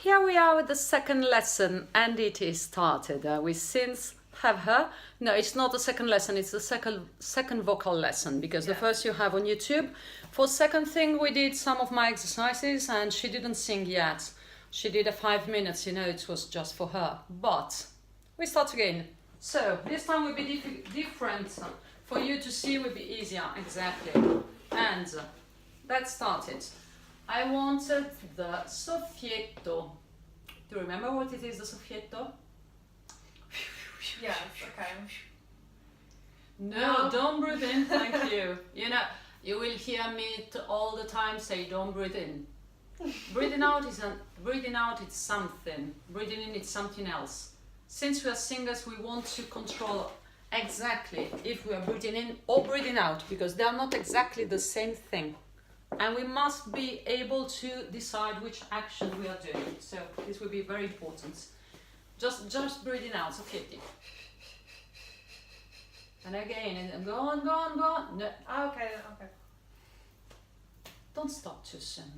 Here we are with the second lesson, and it is started. We since have her. No, it's not the second lesson, it's the second vocal lesson, because the first you have on YouTube. For second thing, we did some of my exercises, and she didn't sing yet. She did a 5 minutes, you know, it was just for her. But we start again. So this time will be different. For you to see will be easier, exactly. And let's start it. I wanted the soffietto. Do you remember what it is, the soffietto? Yes, okay. No, don't breathe in, thank you. You know, you will hear me all the time say don't breathe in. Breathing out is something. Breathing in is something else. Since we are singers, we want to control exactly if we are breathing in or breathing out, because they are not exactly the same thing. And we must be able to decide which action we are doing. So this will be very important. Just breathing out, okay. And again, and go on. No. Okay. Don't stop too soon.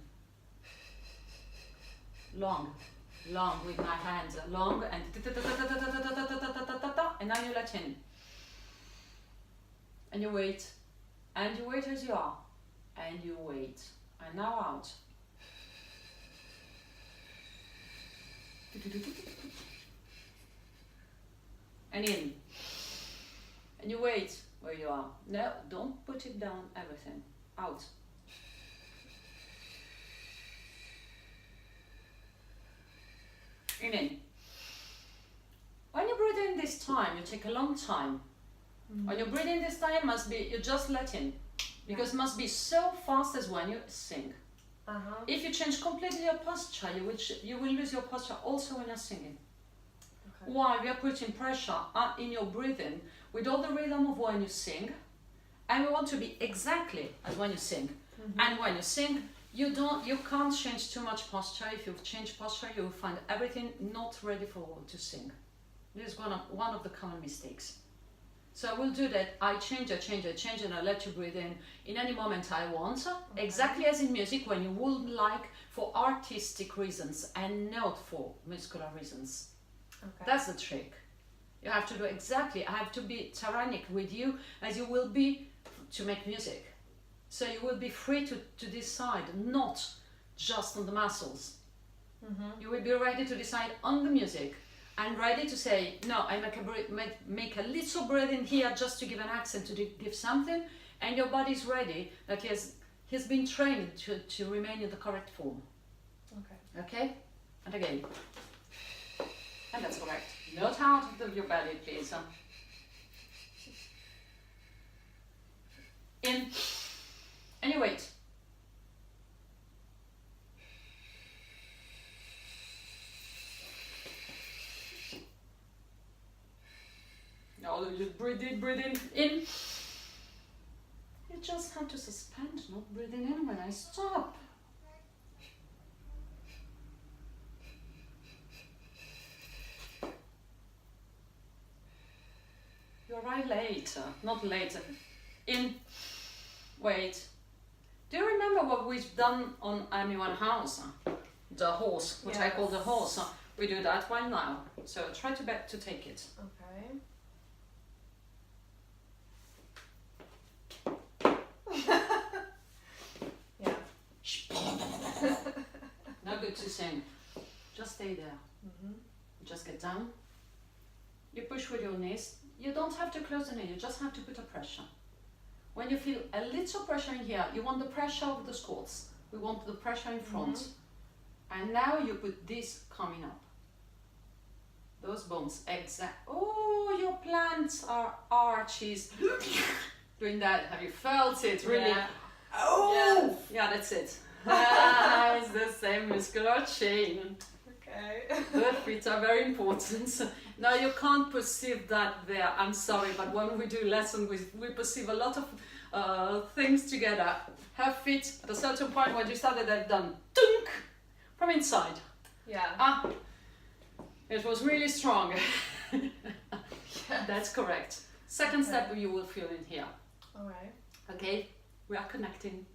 Long with my hands, long and now you let in. And you wait as you are. And you wait. And now out. And in. And you wait where you are. No, don't put it down, everything. Out. And in. When you breathe in this time, you take a long time. When you breathe in this time, you just let in. Because it must be so fast as when you sing. If you change completely your posture, you will lose your posture also when you're singing. Okay. Why? We are putting pressure in your breathing with all the rhythm of when you sing, and we want to be exactly as when you sing. And when you sing, you can't change too much posture. If you change posture, you will find everything not ready to sing. This is one of the common mistakes. So I will do that. I change, and I let you breathe in any moment I want. Okay. Exactly as in music, when you would like, for artistic reasons and not for muscular reasons. Okay. That's the trick. You have to do exactly. I have to be tyrannic with you as you will be to make music. So you will be free to decide, not just on the muscles. You will be ready to decide on the music. And ready to say, no, I make a little breath in here just to give an accent, to give something, and your body's ready, that he's been trained to remain in the correct form. Okay? And again. And that's correct. Not out of your belly, please. In. And you wait. No, you just breathe in. You just have to suspend, not breathing in when I stop. You arrive later, not later. In, wait. Do you remember what we've done on One House? The horse, which I call the horse. We do that one now. So try to take it. Okay. Not good to sing. Just stay there. Just get down. You push with your knees. You don't have to close the knee, you just have to put a pressure. When you feel a little pressure in here, you want the pressure of the squats. We want the pressure in front. And now you put this coming up. Those bones, oh, your plants are arches. Doing that, have you felt it? Really? Yeah. Oh! Yes. Yeah, that's it. It's the same muscular chain. Okay. The feet are very important. Now you can't perceive that there, I'm sorry, but when we do lessons, we perceive a lot of things together. Her feet, at a certain point when you started, they've done tunk from inside. Yeah. It was really strong. That's correct. Second step you will feel in here. Alright. Okay, we are connecting.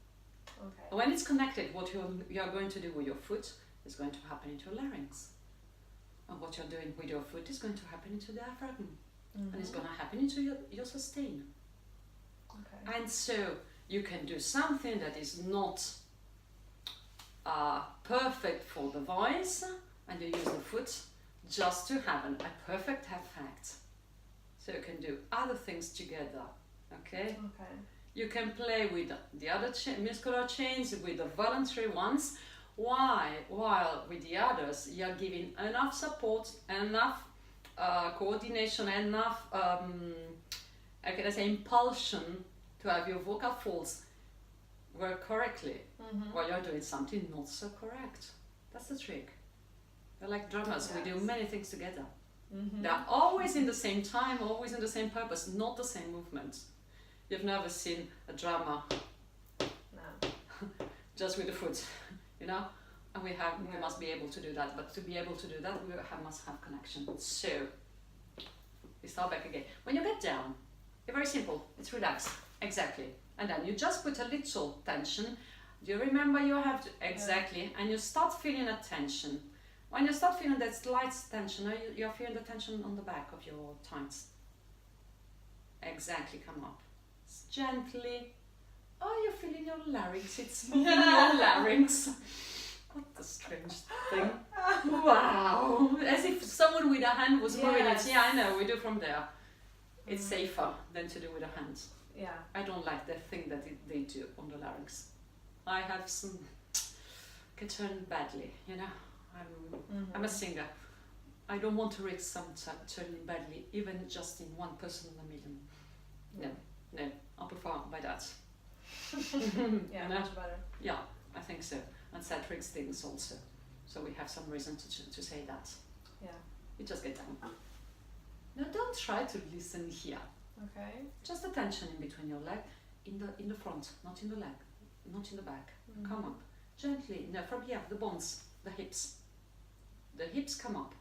Okay. When it's connected, what you are going to do with your foot is going to happen into your larynx. And what you're doing with your foot is going to happen into the diaphragm. And it's going to happen into your sustain. Okay. And so you can do something that is not perfect for the voice, and you use the foot just to have a perfect effect. So you can do other things together, okay? Okay. You can play with the other muscular chains, with the voluntary ones, while with the others you're giving enough support, enough coordination, enough, how can I say, impulsion to have your vocal folds work correctly while you're doing something not so correct. That's the trick. We're like drummers, we do many things together. They're always in the same time, always in the same purpose, not the same movement. You've never seen a drummer just with the foot, you know? And we must be able to do that, but to be able to do that, we must have connection. So, we start back again. When you get down, it's very simple, it's relaxed, exactly. And then you just put a little tension. Do you remember you have to, exactly, and you start feeling a tension. When you start feeling that slight tension, you're feeling the tension on the back of your tights. Exactly, come up. Gently. Oh, you're feeling your larynx, it's moving your larynx. What a strange thing. Wow. As if someone with a hand was moving it. Yeah, I know, we do from there. It's safer than to do with a hand. Yeah. I don't like that thing that they do on the larynx. I have some, can turn badly, you know. I'm a singer. I don't want to risk some turning badly, even just in 1 person in a million. No, I'll prefer by that. Yeah, much better. Yeah, I think so. And that risks things also. So we have some reason to say that. Yeah. You just get down. Now don't try to listen here. Okay. Just the tension in between your leg, in the front, not in the leg, not in the back. Come up. Gently, no, from here, the bones, the hips. The hips come up.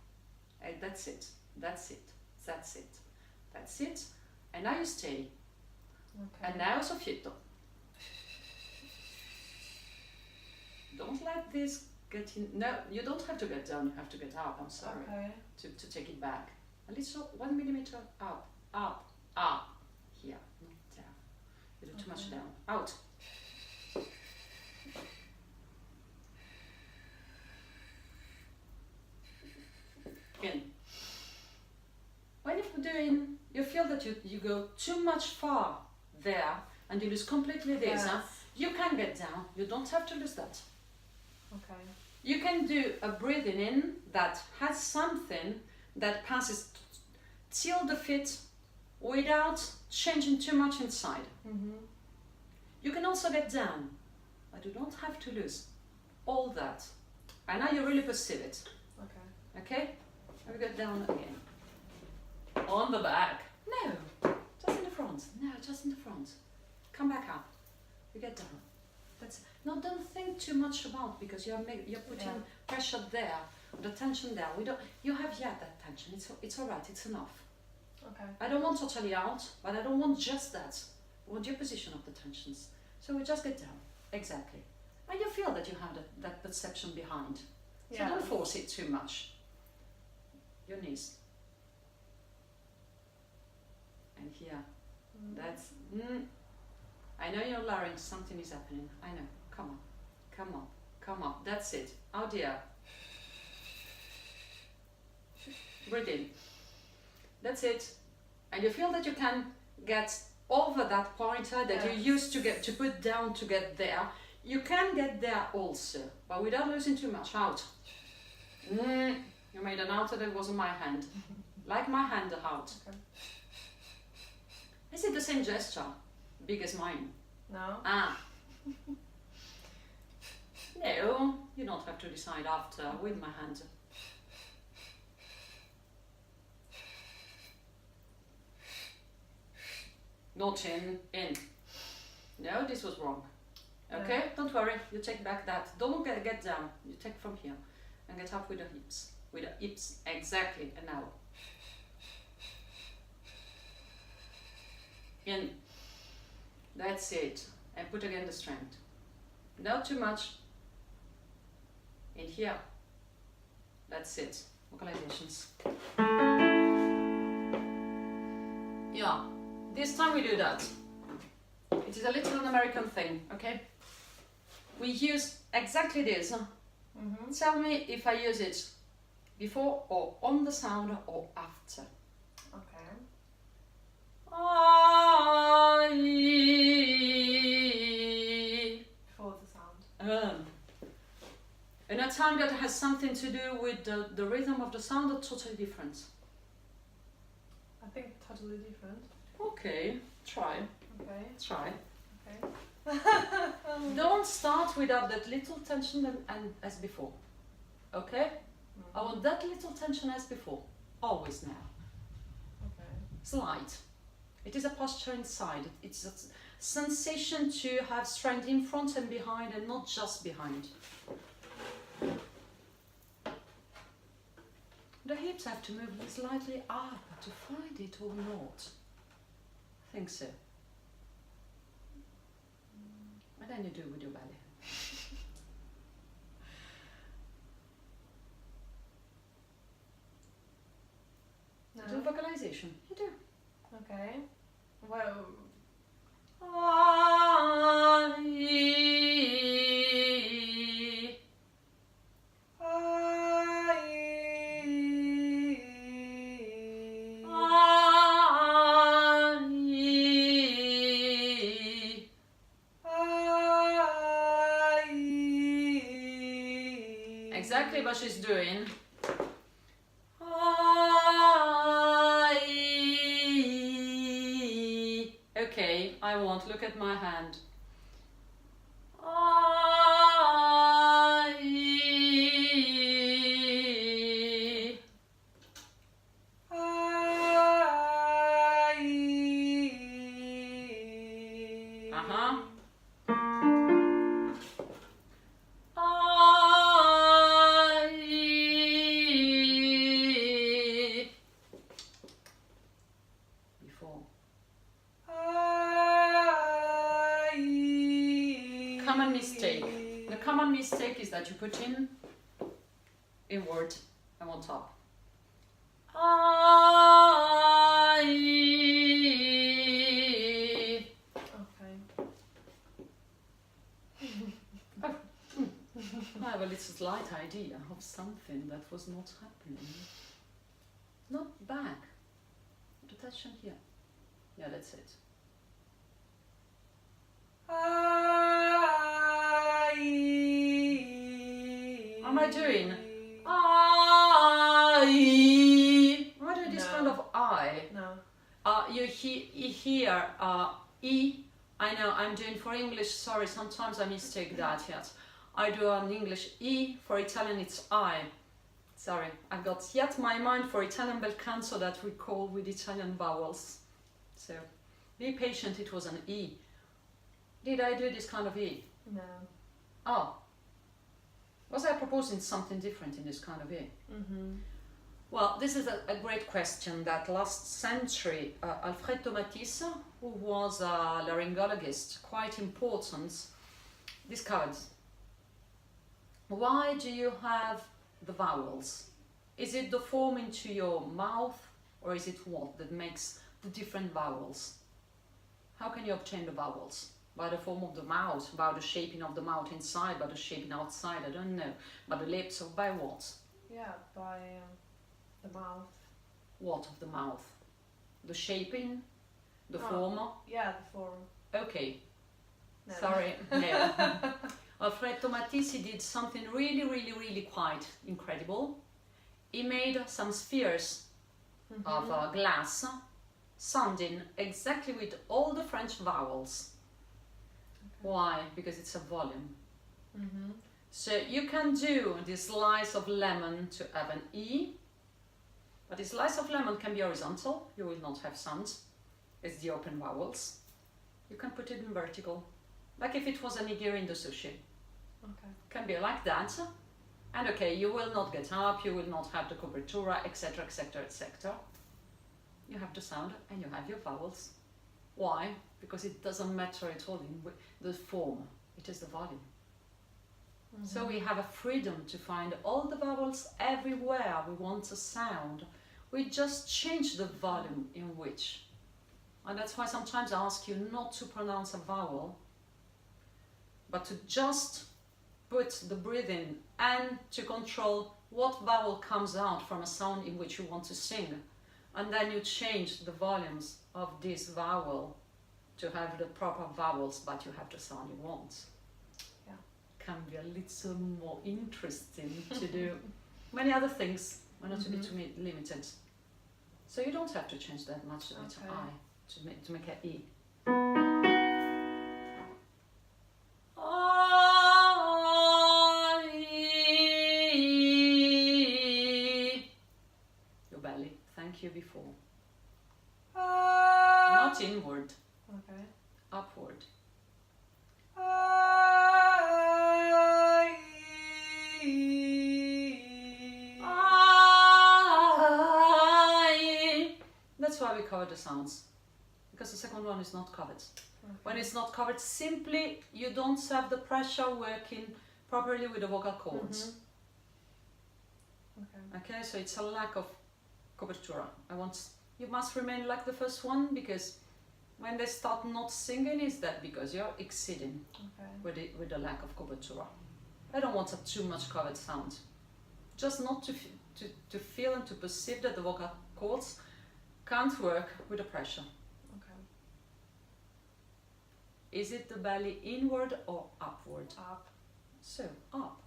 And that's it. That's it. That's it. That's it. And now you stay. Okay. And now soffietto. Don't let this get in. No, you don't have to get down, you have to get up, I'm sorry. Okay. To take it back. A little, 1 millimeter up, here, not down. You do too much down. Out. In. When you're doing, you feel that you go too much far there and you lose completely this, you can get down, you don't have to lose that. Okay. You can do a breathing in that has something that passes till the feet without changing too much inside. You can also get down, but you don't have to lose all that. And now you really perceive it. Okay. Okay? Now we go down again. On the back. No, just in the front. No, just in the front. Come back up. You get down. That's no. Don't think too much about, because you're putting pressure there, the tension there. We don't. You have that tension. It's all right. It's enough. Okay. I don't want totally out, but I don't want just that. I want your position of the tensions. So we just get down. Exactly. And you feel that you have that perception behind. So don't force it too much. Your knees. And here. That's. I know your larynx, something is happening. I know. Come on. Come on. Come on. That's it. Out here. Breathe in. That's it. And you feel that you can get over that pointer that you used to put down to get there. You can get there also, but without losing too much. Out. You made an out that wasn't my hand. Like my hand out. Okay. Is it the same gesture? Big as mine? No. No, you don't have to decide after with my hand. No chin, in. No, this was wrong. Okay, don't worry, you take back that. Don't get down, you take from here. And get up with the hips. With the hips, exactly, and now. In. That's it. And put again the strength. Not too much. In here. That's it. Vocalizations. Yeah, this time we do that. It is a little American thing, okay? We use exactly this. Tell me if I use it before or on the sound or after. Okay. Before the sound. And a time that has something to do with the rhythm of the sound are totally different. I think totally different. Okay, try. Okay. Try. Okay. Don't start without that little tension and as before. Okay? I want that little tension as before. Always now. Okay. Slight. It is a posture inside. It's a sensation to have strength in front and behind and not just behind. The hips have to move slightly up to find it or not. I think so. And then you do with your belly. No. Do vocalization. You do. Okay. Well. Exactly what she's doing. Okay, I won't look at my hand. Is that you put in inward and on top. Okay. I have a little slight idea of something that was not happening. Not back. The tension here. Yeah, that's it. What am I doing? Why do this kind of I? No. You hear E. I know I'm doing for English, sorry, sometimes I mistake that, yes. I do an English E, for Italian it's I. Sorry, I've got yet my mind for Italian bel canto that we call with Italian vowels. So, be patient, it was an E. Did I do this kind of E? No. Oh. Was I proposing something different in this kind of E? Well, this is a great question that last century Alfredo Matisse, who was a laryngologist, quite important, discovered. Why do you have the vowels? Is it the form into your mouth, or is it what that makes the different vowels? How can you obtain the vowels? By the form of the mouth, by the shaping of the mouth inside, by the shaping outside, I don't know. By the lips, or by what? Yeah, by the mouth. What of the mouth? The shaping? The Oh, form? Yeah, the form. Okay. No. Sorry, no. Alfredo Matisse did something really quite incredible. He made some spheres of glass, sounding exactly with all the French vowels. Okay. Why? Because it's a volume. So you can do this slice of lemon to have an E, but this slice of lemon can be horizontal, you will not have sounds, it's the open vowels. You can put it in vertical, like if it was a nigiri in the sushi. Okay. Can be like that, and okay, you will not get up, you will not have the copertura, etc, etc, etc. You have the sound and you have your vowels. Why? Because it doesn't matter at all in the form, it is the volume. So we have a freedom to find all the vowels everywhere we want a sound. We just change the volume in which. And that's why sometimes I ask you not to pronounce a vowel, but to just put the breathing and to control what vowel comes out from a sound in which you want to sing. And then you change the volumes of this vowel to have the proper vowels, but you have the sound you want. Yeah. Can be a little more interesting to do many other things, but not to be too limited. So you don't have to change that much to make an I, to make an E. Your belly, thank you before. Not inward, Okay. upward. That's why we cover the sounds, because the second one is not covered. Okay. When it's not covered, simply you don't have the pressure working properly with the vocal cords. Okay, so it's a lack of copertura. You must remain like the first one, because when they start not singing, is that because you're exceeding with the lack of copertura. I don't want a too much covered sound. Just not to feel and to perceive that the vocal cords can't work with the pressure. Okay. Is it the belly inward or upward? Up. So, up.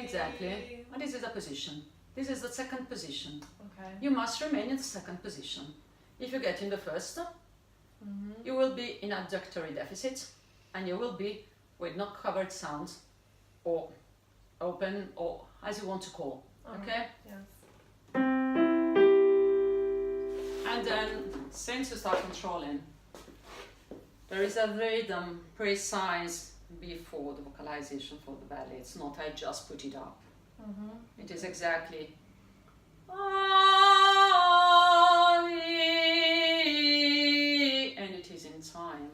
Exactly. And this is a position. This is the second position. Okay. You must remain in the second position. If you get in the first, you will be in adductory deficit, and you will be with not covered sounds, or open, or as you want to call. Okay? Yes. And then, since you start controlling, there is a rhythm precise before the vocalization for the belly. It's not I just put it up. It is exactly and it is in time.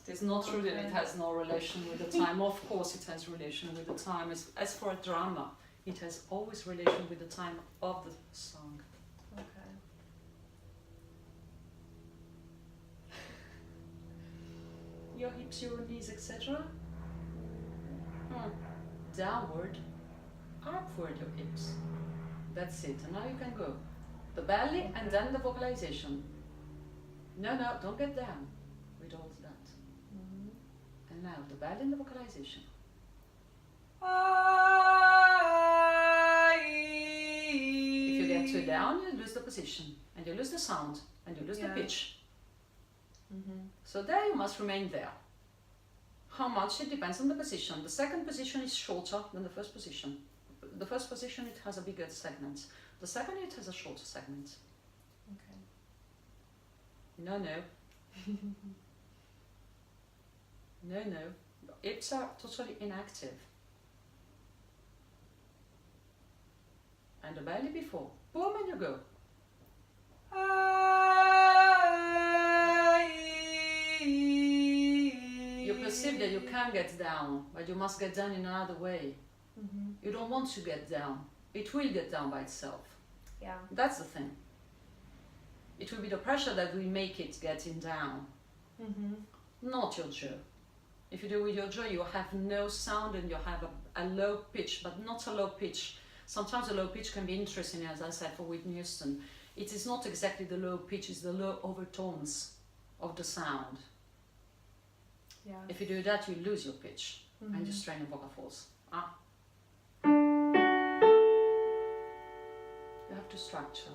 It is not true that it has no relation with the time. Of course it has relation with the time. As for a drama, it has always relation with the time of the song. Okay. Your hips, your knees, etc. Downward, upward your hips. That's it. And now you can go. The belly and then the vocalization. No, don't get down with all that. And now the belly and the vocalization. If you get too down, you lose the position, and you lose the sound, and you lose the pitch. So there you must remain there. How much? It depends on the position. The second position is shorter than the first position. The first position, it has a bigger segment. The second, it has a shorter segment. Okay. No. No. Hips are totally inactive. And the belly before. Boom, and you go. You perceive that you can get down, but you must get down in another way. You don't want to get down. It will get down by itself. Yeah. That's the thing. It will be the pressure that will make it getting down. Not your jaw. If you do with your jaw, you have no sound and you have a low pitch, but not a low pitch. Sometimes a low pitch can be interesting, as I said, for Whitney Houston. It is not exactly the low pitch, it's the low overtones of the sound. Yeah. If you do that, you lose your pitch and you strain your vocal folds. You have to structure.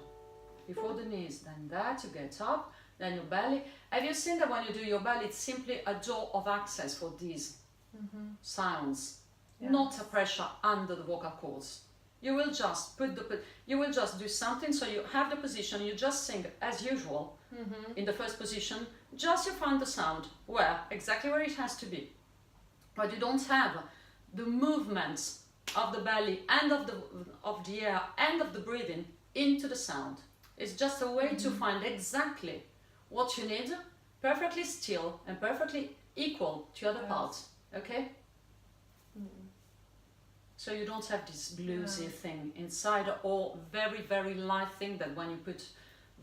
Before the knees, then that, you get up, then your belly. Have you seen that when you do your belly, it's simply a door of access for these sounds, not a pressure under the vocal cords. You will just you will just do something, so you have the position, you just sing as usual in the first position, just you find the sound exactly where it has to be. But you don't have the movements of the belly and of the air and of the breathing into the sound. It's just a way to find exactly what you need, perfectly still and perfectly equal to other Yes. parts, okay? Mm. So you don't have this bluesy thing inside, or very, very light thing that when you put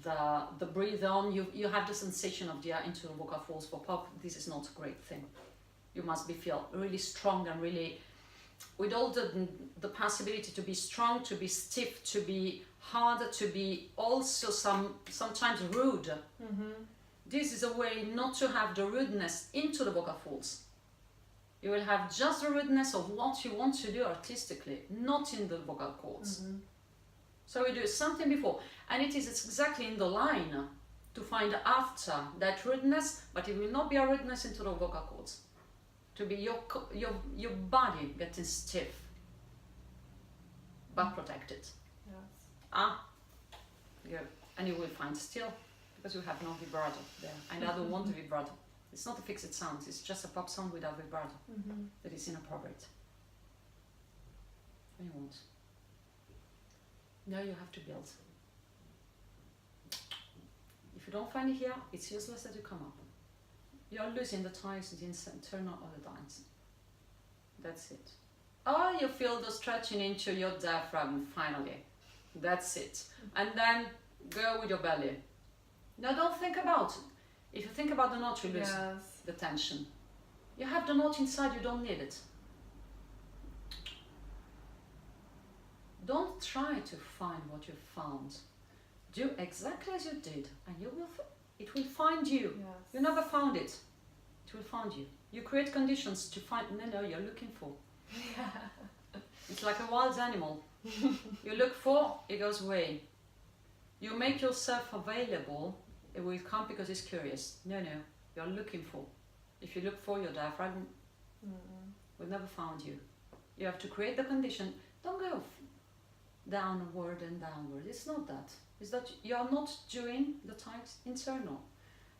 the breathe on, you have the sensation of the air into the vocal folds. For pop, this is not a great thing. You must be feel really strong and really, with all the possibility to be strong, to be stiff, to be hard, to be also sometimes rude. Mm-hmm. This is a way not to have the rudeness into the vocal folds. You will have just the rudeness of what you want to do artistically, not in the vocal cords. Mm-hmm. So we do something before, and it is exactly in the line to find after that rudeness, but it will not be a rudeness into the vocal cords. To be your body getting stiff, but protected. Yes. Yeah, and you will find still, because you have no vibrato there, and I don't want the vibrato. It's not a fixed sound, it's just a pop sound without vibrato. Mm-hmm. That is inappropriate. And you want. Now you have to build. If you don't find it here, it's useless that you come up. You're losing the ties, the internal or the lines. That's it. Oh, you feel the stretching into your diaphragm finally. That's it. And then go with your belly. Now don't think about it. If you think about the knot, you lose Yes. the tension. You have the knot inside, you don't need it. Don't try to find what you found. Do exactly as you did, and it will find you. Yes. You never found it. It will find you. You create conditions to find. No, you're looking for. Yeah. It's like a wild animal. You look for, it goes away. You make yourself available, it will come because it's curious. No, you're looking for. If you look for, your diaphragm will never find you. You have to create the condition. Don't go downward and downward. It's not that. It's that you're not doing the times internal.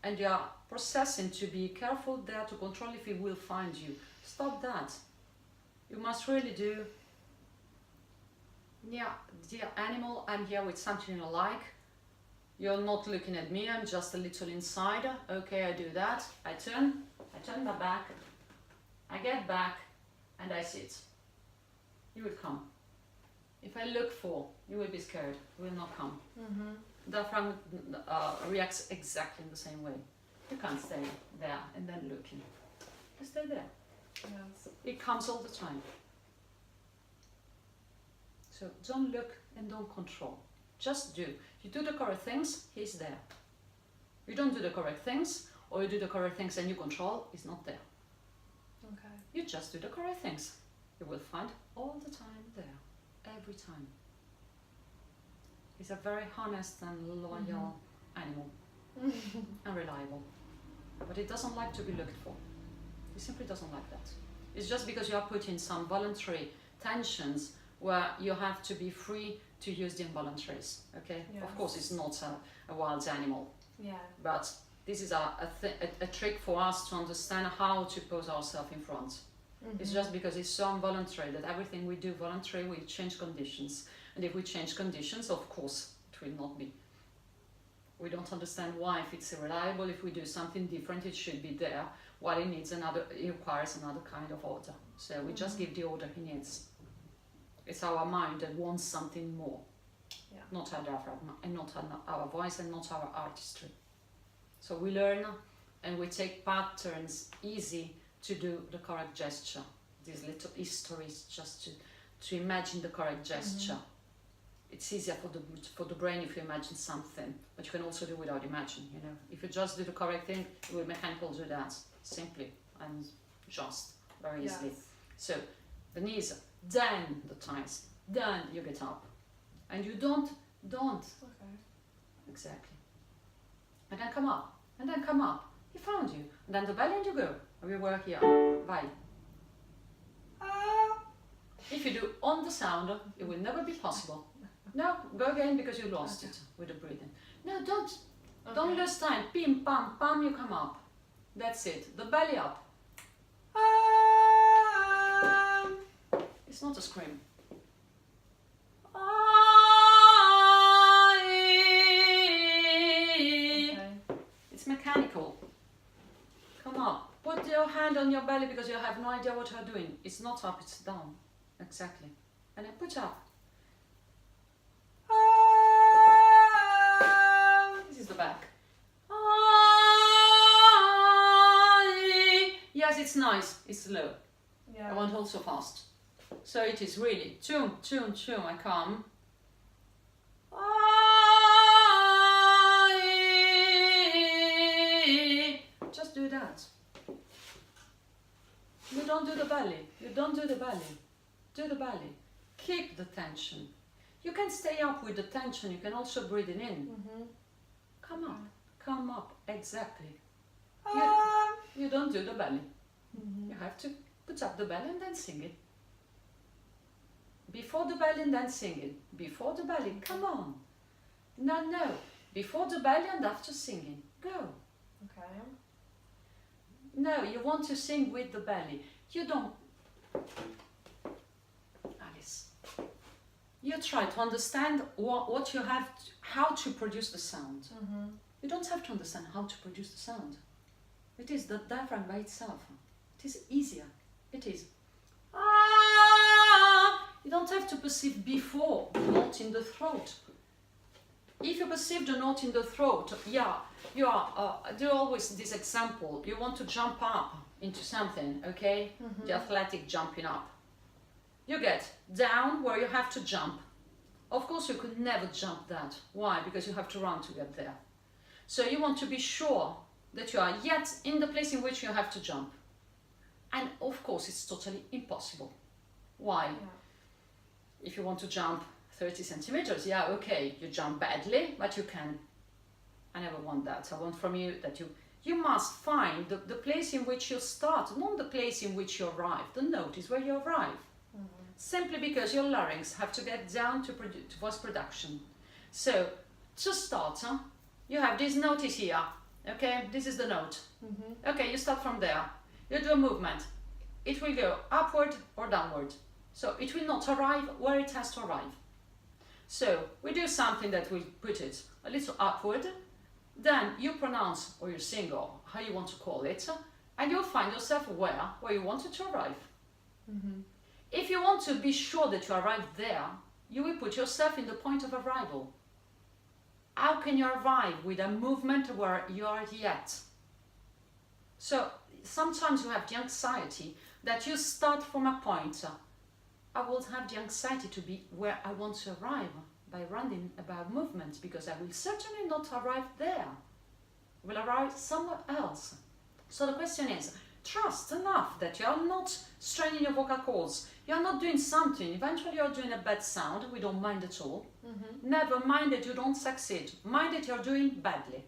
And you are processing to be careful there to control if it will find you. Stop that. You must really do, yeah, dear animal, I'm here with something you like. You're not looking at me, I'm just a little inside. Okay, I do that. I turn my back, I get back, and I sit. You will come. If I look for, you will be scared, you will not come. Mm-hmm. Diaphragm reacts exactly in the same way. You can't stay there and then looking. You stay there. Yes. It comes all the time. So don't look and don't control. Just do. You do the correct things, he's there. You don't do the correct things, or you do the correct things and you control, he's not there. Okay. You just do the correct things. You will find all the time there. Every time. He's a very honest and loyal animal. And reliable. But it doesn't like to be looked for. It simply doesn't like that. It's just because you are put in some voluntary tensions where you have to be free to use the involuntaries. Okay? Yes. Of course, it's not a wild animal, Yeah. but this is a trick for us to understand how to pose ourselves in front. It's just because it's so involuntary that everything we do voluntary, we change conditions. And if we change conditions, of course, it will not be. We don't understand why, if it's reliable, if we do something different, it should be there, while it requires another kind of order. So we just give the order he needs. It's our mind that wants something more, not our diaphragm, and not our voice, and not our artistry. So we learn, and we take patterns easy to do the correct gesture. These little histories just to imagine the correct gesture. It's easier for the brain if you imagine something, but you can also do without imagining, you know. If you just do the correct thing, it will mechanically do that, simply and just, very easily. Yes. So, the knees, then the thighs, then you get up. And you don't, Okay. exactly. And then come up, and then come up. He found you. And then the belly and you go. And we work here. Bye. If you do on the sound, it will never be possible. No, go again because you lost it with the breathing. No, don't lose time. Pim, pam, pam, you come up. That's it. The belly up. It's not a scream. It's mechanical. Come up. Put your hand on your belly because you have no idea what you're doing. It's not up, it's down. Exactly. And then put up. This is the back. Yes, it's nice. It's slow. Yeah. I want also fast. So it is really tune, tune, tune. I come. Just do that. You don't do the belly. You don't do the belly. Do the belly. Keep the tension. You can stay up with the tension. You can also breathe it in. Come up. Come up. Exactly. You don't do the belly. You have to put up the belly and then sing it. Before the belly and then sing it. Before the belly. Come on. No, no. Before the belly and after singing. Go. Okay. No, you want to sing with the belly. You don't. Alice. You try to understand what you have, how to produce the sound. You don't have to understand how to produce the sound. It is the diaphragm by itself. It is easier. It is. You don't have to perceive before the note in the throat. If you perceive the note in the throat, yeah, you are, do always this example. You want to jump up into something, okay? The athletic jumping up. You get down where you have to jump. Of course, you could never jump that. Why? Because you have to run to get there. So you want to be sure that you are yet in the place in which you have to jump. And of course, it's totally impossible. Why? Yeah. If you want to jump 30 centimeters, yeah, okay, you jump badly, but you can. I never want that. I want from you that you must find the place in which you start, not the place in which you arrive. The note is where you arrive. Simply because your larynx have to get down to voice production. So, to start, you have this note is here, okay? This is the note. Okay, you start from there. You do a movement. It will go upward or downward. So it will not arrive where it has to arrive. So we do something that will put it a little upward, then you pronounce or you sing or how you want to call it, and you'll find yourself where you want it to arrive. If you want to be sure that you arrive there, you will put yourself in the point of arrival. How can you arrive with a movement where you are yet? So sometimes you have the anxiety that you start from a point. I will have the anxiety to be where I want to arrive by running about movements, because I will certainly not arrive there. I will arrive somewhere else. So the question is, trust enough that you are not straining your vocal cords. You are not doing something. Eventually you are doing a bad sound. We don't mind at all. Never mind that you don't succeed. Mind that you are doing badly.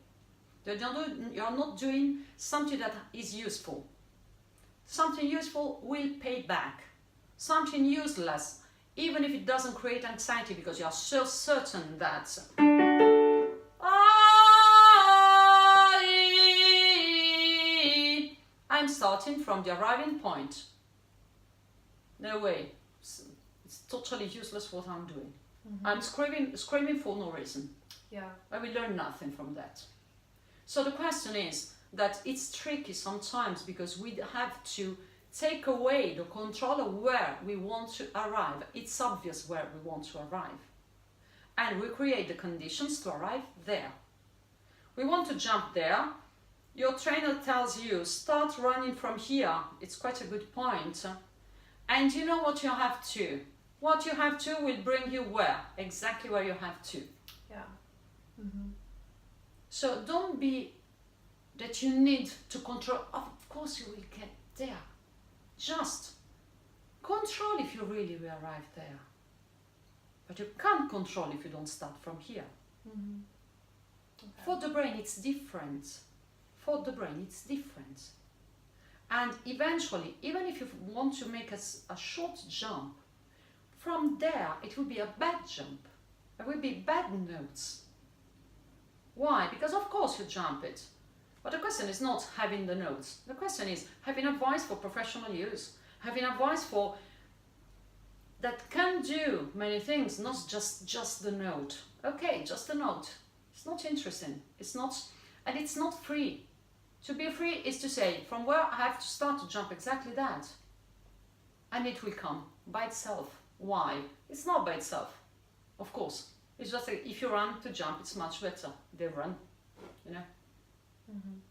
You are not doing something that is useful. Something useful will pay back. Something useless, even if it doesn't create anxiety, because you are so certain that I'm starting from the arriving point. No way. It's totally useless what I'm doing. I'm screaming for no reason. Yeah. I will learn nothing from that. So the question is that it's tricky sometimes, because we have to take away the control of where we want to arrive. It's obvious where we want to arrive. And we create the conditions to arrive there. We want to jump there. Your trainer tells you, start running from here. It's quite a good point. And you know what you have to. What you have to will bring you where? Exactly where you have to. Yeah. So don't be that you need to control. Of course you will get there. Just control if you really will arrive there. But you can't control if you don't start from here. Okay. For the brain it's different. For the brain it's different. And eventually, even if you want to make a short jump, from there it will be a bad jump. There will be bad notes. Why? Because of course you jump it. But the question is not having the notes. The question is having a voice for professional use. Having a voice for that can do many things, not just the note. Okay, just the note. It's not interesting. It's not, and it's not free. To be free is to say, from where I have to start to jump exactly that. And it will come by itself. Why? It's not by itself, of course. It's just like if you run to jump, it's much better. They run, you know,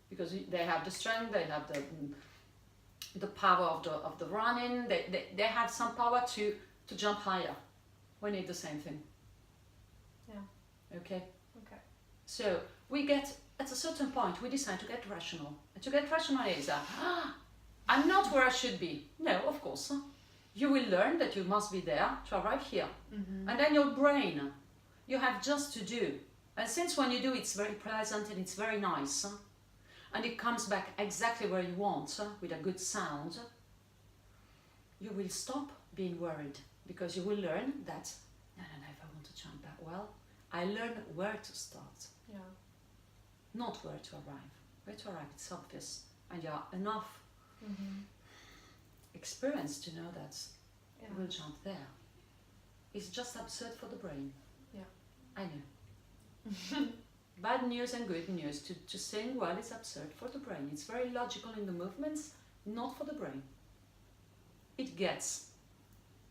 because they have the strength, they have the power of the running. They have some power to jump higher. We need the same thing. Yeah. Okay. Okay. So we get at a certain point we decide to get rational. And to get rational is that I'm not where I should be. No, of course. You will learn that you must be there to arrive here. And then your brain, you have just to do. And since when you do, it's very pleasant and it's very nice. And it comes back exactly where you want, with a good sound. You will stop being worried because you will learn that, no, if I want to jump that well, I learn where to start. Yeah. Not where to arrive. Where to arrive, it's obvious. And you are enough experience to know that you will jump there. It's just absurd for the brain. Yeah. I know. Bad news and good news. To sing well is absurd for the brain. It's very logical in the movements, not for the brain. It gets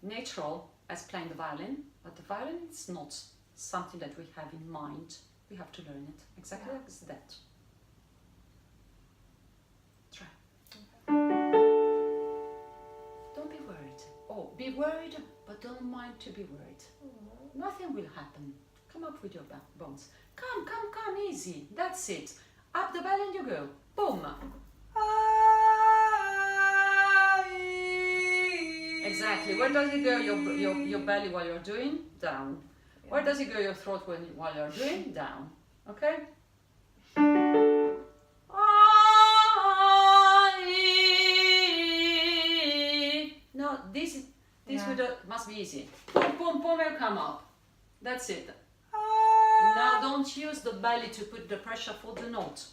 natural as playing the violin, but the violin is not something that we have in mind. We have to learn it exactly like that. Try. Don't be worried. Oh, be worried, but don't mind to be worried. Nothing will happen. Come up with your bones. Come, easy. That's it. Up the belly and you go. Boom. Exactly. Where does it go, your belly while you're doing? Down. Yeah. Where does it go, your throat while you're doing? Down. Okay? No, this must be easy. Boom, will come up. That's it. Now don't use the belly to put the pressure for the note.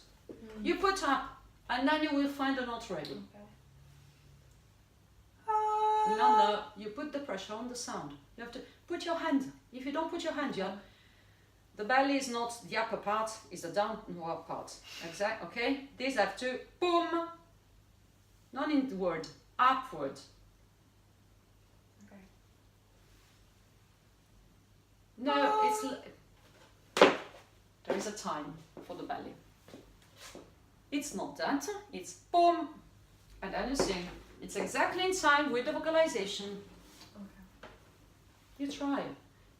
You put up, and then you will find the note ready. Okay. No, you put the pressure on the sound. You have to put your hand. If you don't put your hand, the belly is not the upper part, it's the downward part. Exactly. Okay? These have to boom, not inward, upward. Okay. No, there is a time for the belly. It's not that, it's boom, and then you sing. It's exactly in time with the vocalization. Okay. You try.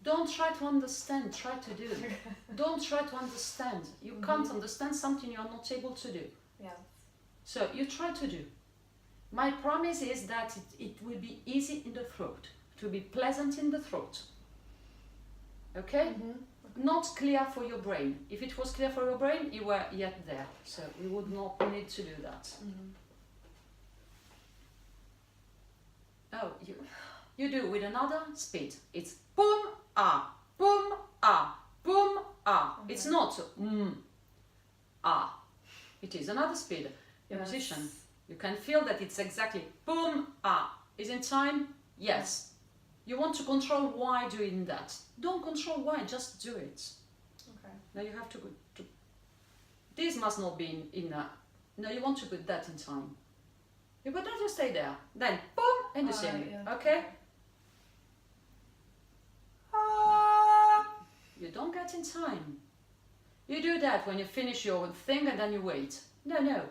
Don't try to understand, try to do. Don't try to understand. You can't understand something you are not able to do. Yeah. So you try to do. My promise is that it will be easy in the throat. It will be pleasant in the throat. Okay? Not clear for your brain. If it was clear for your brain, you were yet there. So we would not need to do that. Oh, you do with another speed. It's boom, ah, boom, ah, boom, ah. Okay. It's not ah. It is another speed. Your musician, you can feel that it's exactly boom, ah. Is in time? Yes. You want to control why doing that. Don't control why, just do it. Okay. Now you have to this must not be in no, you want to put that in time. You put that, you stay there. Then boom, and you sing. Yeah. Okay? You don't get in time. You do that when you finish your thing and then you wait. No.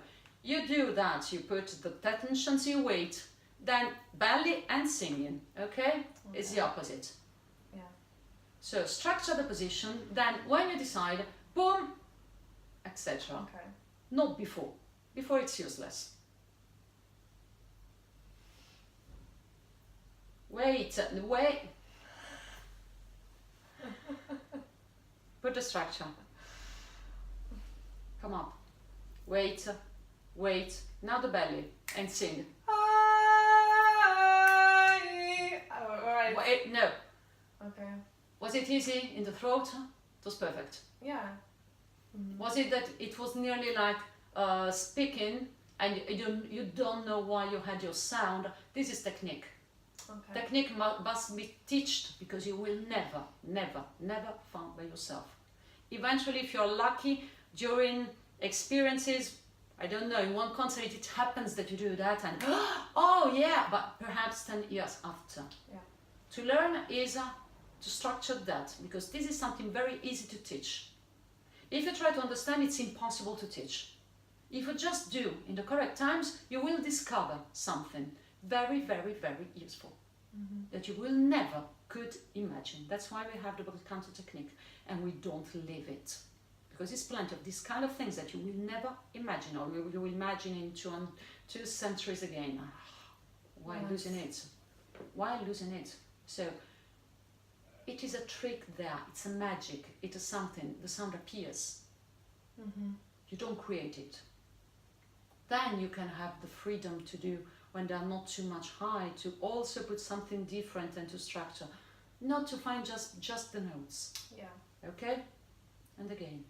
You do that. You put the tensions, you wait. Then belly and singing. Okay? It's the opposite. Yeah. So structure the position. Then when you decide, boom, etc. Okay. Not before. Before it's useless. Wait. Put the structure. Come up. Wait. Now the belly and sing. Alright. Wait, no. Okay. Was it easy in the throat? It was perfect. Yeah. Was it that it was nearly like speaking and you don't know why you had your sound? This is technique. Okay. Technique must be taught because you will never find by yourself. Eventually, if you're lucky, during experiences I don't know, in one concert it happens that you do that and oh yeah, but perhaps 10 years after. Yeah. To learn is to structure that, because this is something very easy to teach. If you try to understand, it's impossible to teach. If you just do in the correct times, you will discover something very, very, very useful that you will never could imagine. That's why we have the bottle counter technique and we don't leave it. Because it's plenty of these kind of things that you will never imagine, or you will imagine in 2 centuries again. Why losing it? Why losing it? So, it is a trick there, it's a magic, it is something, the sound appears. You don't create it. Then you can have the freedom to do, when they are not too much high, to also put something different and to structure. Not to find just the notes. Yeah. Okay? And again.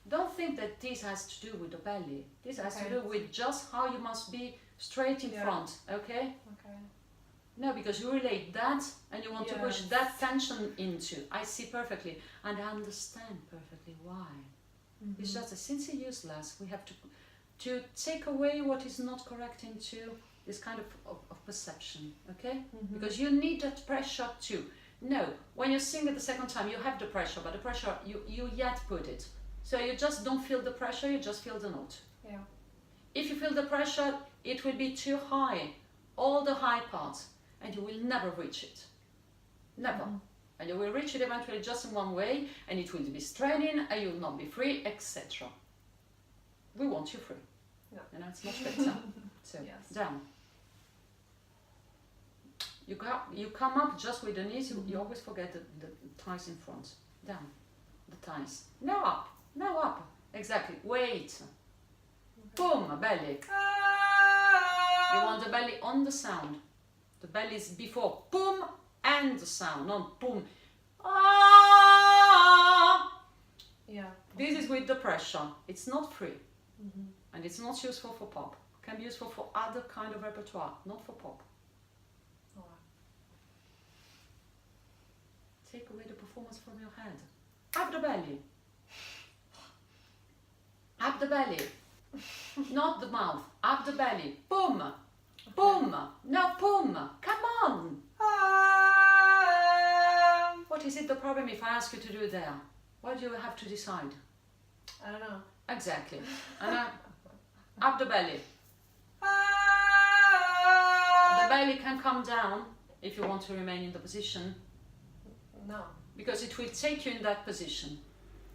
Don't think that this has to do with the belly. This has to do with just how you must be straight in front. Okay? Okay. No, because you relate that and you want to push that tension into. I see perfectly and I understand perfectly why. It's just that since it's useless, we have to take away what is not correct into this kind of perception. Okay? Because you need that pressure too. No, when you sing it the second time, you have the pressure, but the pressure, you yet put it. So you just don't feel the pressure, you just feel the note. Yeah. If you feel the pressure, it will be too high, all the high parts, and you will never reach it. Never. And you will reach it eventually just in one way, and it will be straining, and you will not be free, etc. We want you free. Yeah. You know, it's much better. So, down. You come up just with the knees, you always forget the thighs in front. Down. The thighs. Now up. Now up. Exactly. Wait. Boom. Belly. You want the belly on the sound. The belly is before boom and the sound, not boom. Yeah. This is with the pressure. It's not free. And it's not useful for pop. It can be useful for other kind of repertoire, not for pop. Take away the performance from your head. Up the belly. Up the belly. Not the mouth. Up the belly. Boom. Boom. No, boom. Come on. What is it the problem if I ask you to do there? What do you have to decide? I don't know. Exactly. And up the belly. The belly can come down if you want to remain in the position. No. Because it will take you in that position.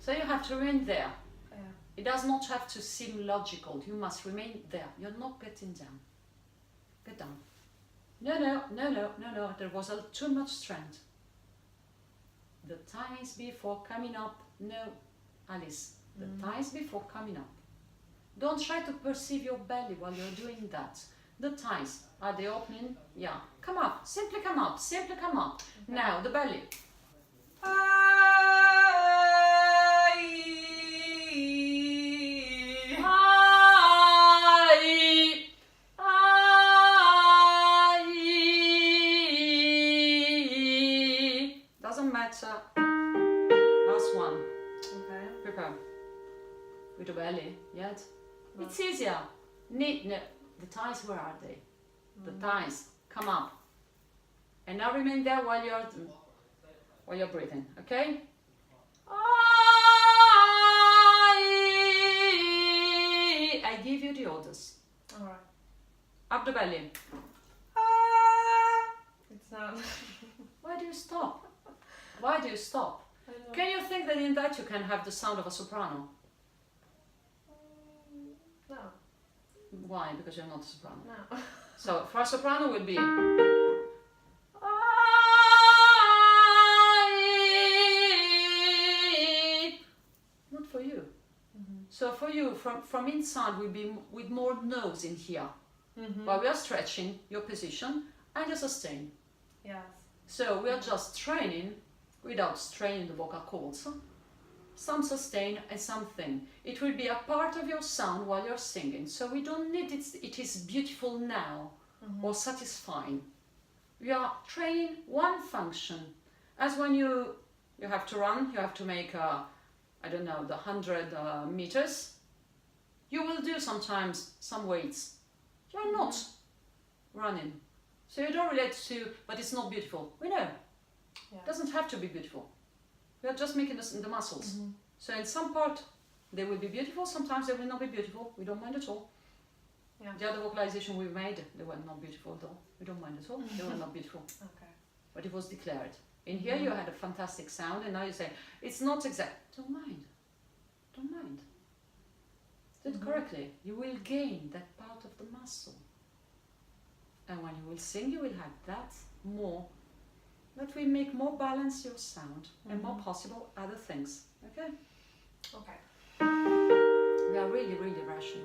So you have to remain there. Yeah. It does not have to seem logical. You must remain there. You're not getting down. Get down. No, no, no, no, no, no. There was too much strength. The thighs before coming up. No, Alice. The thighs before coming up. Don't try to perceive your belly while you're doing that. The thighs. Are they opening? Yeah. Come up. Simply come up. Simply come up. Okay. Now, the belly. Doesn't matter. Last one. Okay. Prepare. With the belly. Yet. No. It's easier. No. The thighs, where are they? The thighs. Come up. And now remain there while you're breathing. Okay? I give you the orders. Alright. Up the belly. It's not. Why do you stop? Why do you stop? Can you think that in that you can have the sound of a soprano? No. Why? Because you're not a soprano. No. So for a soprano would be. Not for you. So for you, from inside, will be with more nose in here. While we are stretching your position and you sustain. Yes. So we are just training without straining the vocal cords. Some sustain and something. It will be a part of your sound while you're singing. So we don't need it is beautiful now or satisfying. We are training one function. As when you have to run, you have to make, I don't know, the 100 meters. You will do sometimes some weights. You're not running. So you don't relate to, but it's not beautiful. We know. Yeah. It doesn't have to be beautiful. We are just making the muscles. So in some part, they will be beautiful. Sometimes they will not be beautiful. We don't mind at all. Yeah. The other vocalization we made, they were not beautiful at all. We don't mind at all. They were not beautiful. Okay. But it was declared. In here you had a fantastic sound, and now you say, it's not exact. Don't mind. Don't mind. Do it correctly. You will gain that part of the muscle. And when you will sing, you will have that more. That will make more balance your sound and more possible other things. Okay? Okay. We are really, really rushing.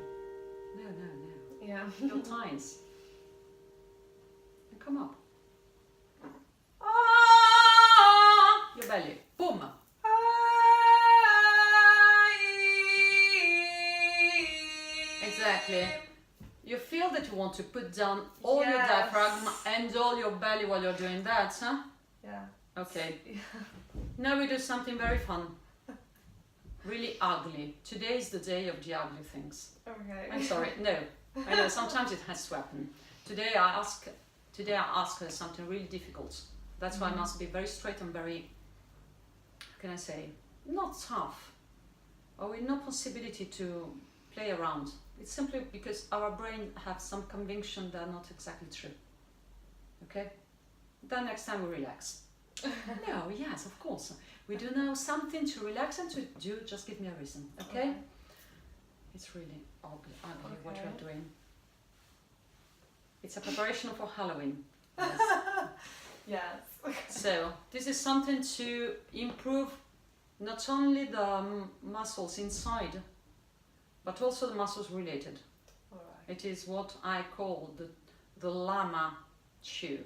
No, no, no. Yeah. Your tines. And come up. Your belly. Boom. Exactly. You feel that you want to put down all your diaphragm and all your belly while you're doing that, huh? Yeah. Okay. Now we do something very fun. Really ugly. Today is the day of the ugly things. Okay. I'm sorry. No. I know sometimes it has to happen. Today I ask her something really difficult. That's why I must be very straight and very, how can I say, not tough. Or with no possibility to play around. It's simply because our brain has some conviction that are not exactly true. Okay? Then next time we relax. No, yes, of course. We do now something to relax and to do, just give me a reason. Okay? It's really ugly what we're doing. It's a preparation for Halloween. Yes. Yes. So, this is something to improve not only the muscles inside, but also the muscles related. All right. It is what I call the llama chew.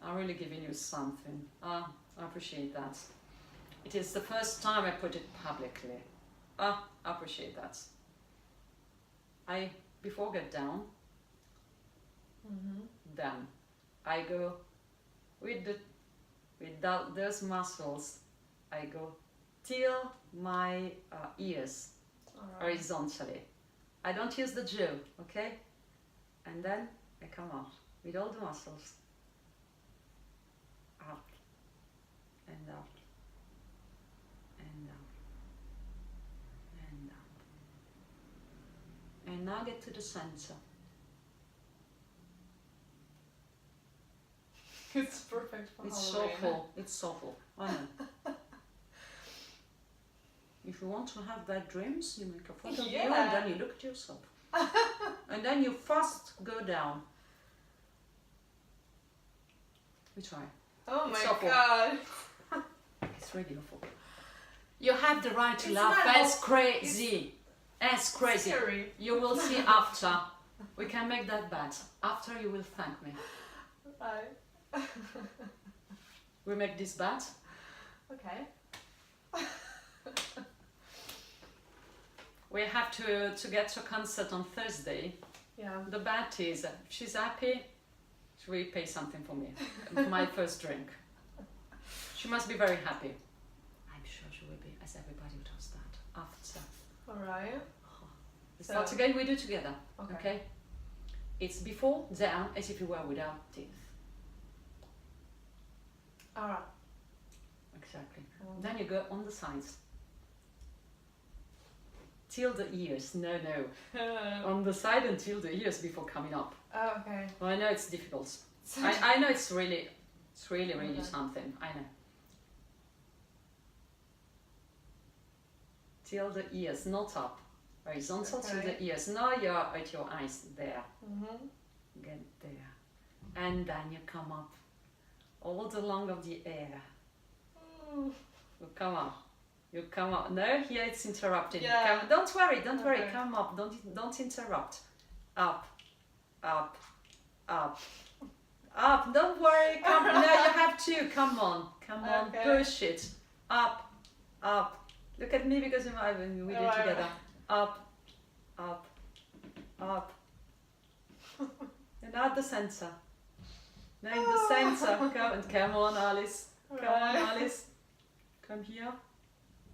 I'm really giving you something. I appreciate that. It is the first time I put it publicly. I appreciate that. Before get down, then I go without those muscles, I go till my ears horizontally. I don't use the jaw, okay? And then I come out with all the muscles. Out and out and out and out. And now get to the center. It's perfect for It's Halloween. so full. It's so full. I know. If you want to have bad dreams, you make a photo of you and then you look at yourself. And then you fast go down. We try. Oh It's my awful. god. It's really awful. You have the right to It's laugh not as crazy. As crazy. Scary. You will see after. We can make that bad. After you will thank me. Right. We make this bad. Okay. We have to get to a concert on Thursday. Yeah. The bet is, if she's happy, she will pay something for me. My first drink. She must be very happy. I'm sure she will be, as everybody does that after. Alright. We start again, we do together. Okay. Okay? It's before, down, as if you were without teeth. Alright. Exactly. Then you go on the sides. Till the ears. No, no. On the side until the ears before coming up. Oh, okay. Well, I know it's difficult. I know it's really something. I know. Till the ears, not up. Horizontal to the ears. Now you're at your eyes there. Get there. And then you come up. All the long of the air. You come up. You come up. No, here it's interrupting. Yeah. Don't worry, don't worry. Come up. Don't interrupt. Up, up, up, up. Don't worry. Come. No, you have to. Come on. Come on. Okay. Push it. Up, up. Look at me because we did it together. Up, up, up. And at the center. Now in the center. Come on, Alice. Come on, Alice. Come here.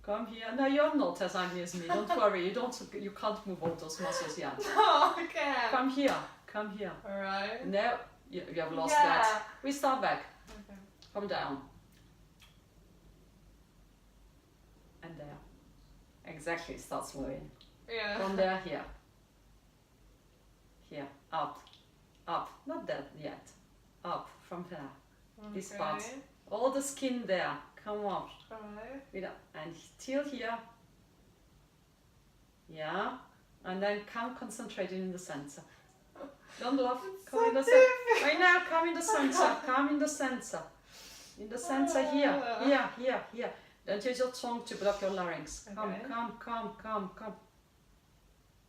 Come here. No, you're not as ugly as me. Don't worry. You can't move all those muscles yet. No, I can't. Come here. Come here. Alright. No, you have lost Yeah. that. We start back. Okay. Come down. And there. Exactly. Start moving. Yeah. From there, here. Here. Up. Up. Not that yet. Up. From there. This part. All the skin there. Come up. Alright. And till here. Yeah. And then come concentrating in the center. Don't laugh. Come in the center. Right now, come in the center. Come in the center. In the center here. Here, here, here. Don't use your tongue to block your larynx. Come, Okay. come.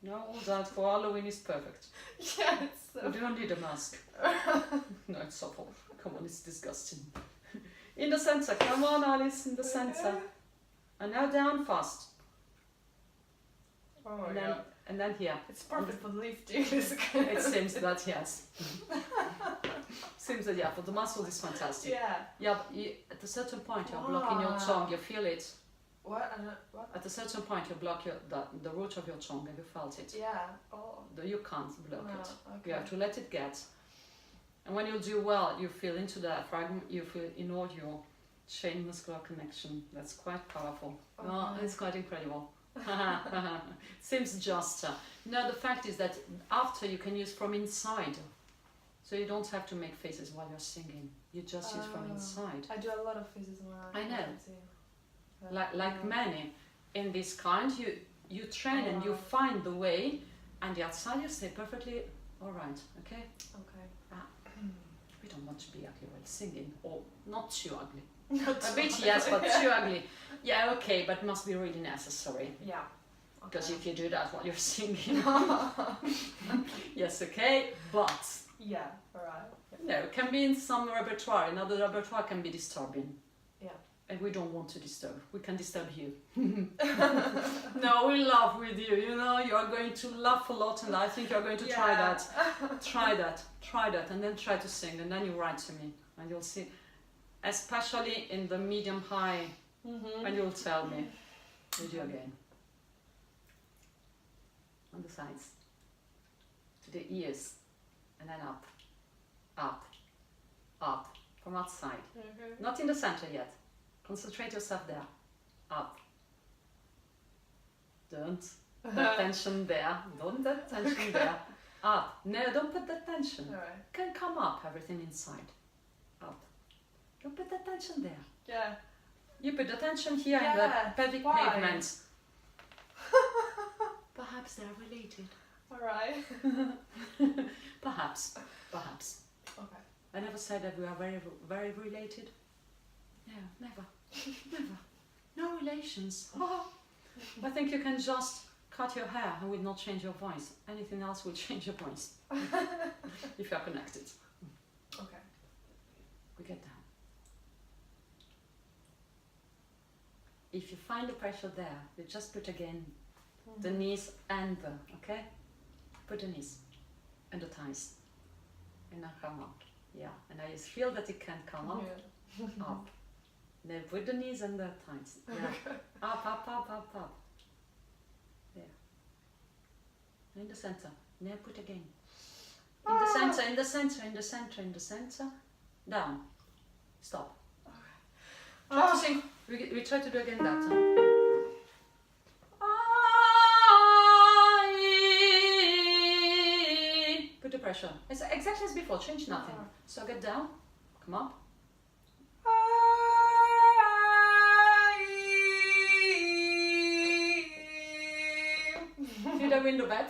No, all that for Halloween is perfect. Yeah, it's so... You don't need a mask. No, it's awful. Come on, it's disgusting. In the center. Come on, Alice, in the center. And now down fast. Oh my god. And then here. It's perfect for lifting. It seems that, yes. Seems that, yeah, for the muscle is fantastic. Yeah. Yeah, but at a certain point you're blocking your tongue, you feel it. What? What? At a certain point you block the root of your tongue, have you felt it? Yeah. Oh. You can't block it. Okay. You have to let it get. And when you do well, you feel into the diaphragm, you feel in all your chain muscular connection. That's quite powerful. Okay. Oh, it's quite incredible. Seems just. No, the fact is that after you can use from inside. So you don't have to make faces while you're singing. You just use from inside. I do a lot of faces when I know. sing. Like many in this kind, you train and you find the way, and the outside you say perfectly all right. Okay. Okay. We don't want to be ugly while singing, or not too ugly. Not A too bit ugly. yes, but too ugly. Yeah, okay, but must be really necessary. Yeah. Because if you do that while you're singing, yes, okay, but Yeah. Alright. no, it can be in some repertoire. Another repertoire can be disturbing. Yeah. And we don't want to disturb. We can disturb you. No, we laugh with you. You know, you are going to laugh a lot, and I think you're going to try that. Try that, and then try to sing, and then you write to me, and you'll see, especially in the medium high, and you'll tell me. We do again. On the sides, to the ears, and then up, from outside. Okay. Not in the center yet. Concentrate yourself there. Up. Don't put tension there. Don't put tension there. Up. No, don't put that tension. Alright. Can come up, everything inside. Up. Don't put that tension there. Yeah. You put the tension here in the pelvic why? pavement. Perhaps they're related. Alright. Perhaps. Okay. I never said that we are very, very related. No, never. No relations. I think you can just cut your hair and will not change your voice. Anything else will change your voice. If you are connected. Okay. We get down. If you find the pressure there, you just put again the knees and the, okay? Put the knees and the thighs. And now come up. Yeah, and I just feel that it can come up. Up. Now put the knees and the thighs. Yeah. Up. There. In the center. Now put again. In the center. Down. Stop. Try to sing. We try to do again that. Put the pressure. It's exactly as before. Change nothing. So get down. Come up. Feel the window bed.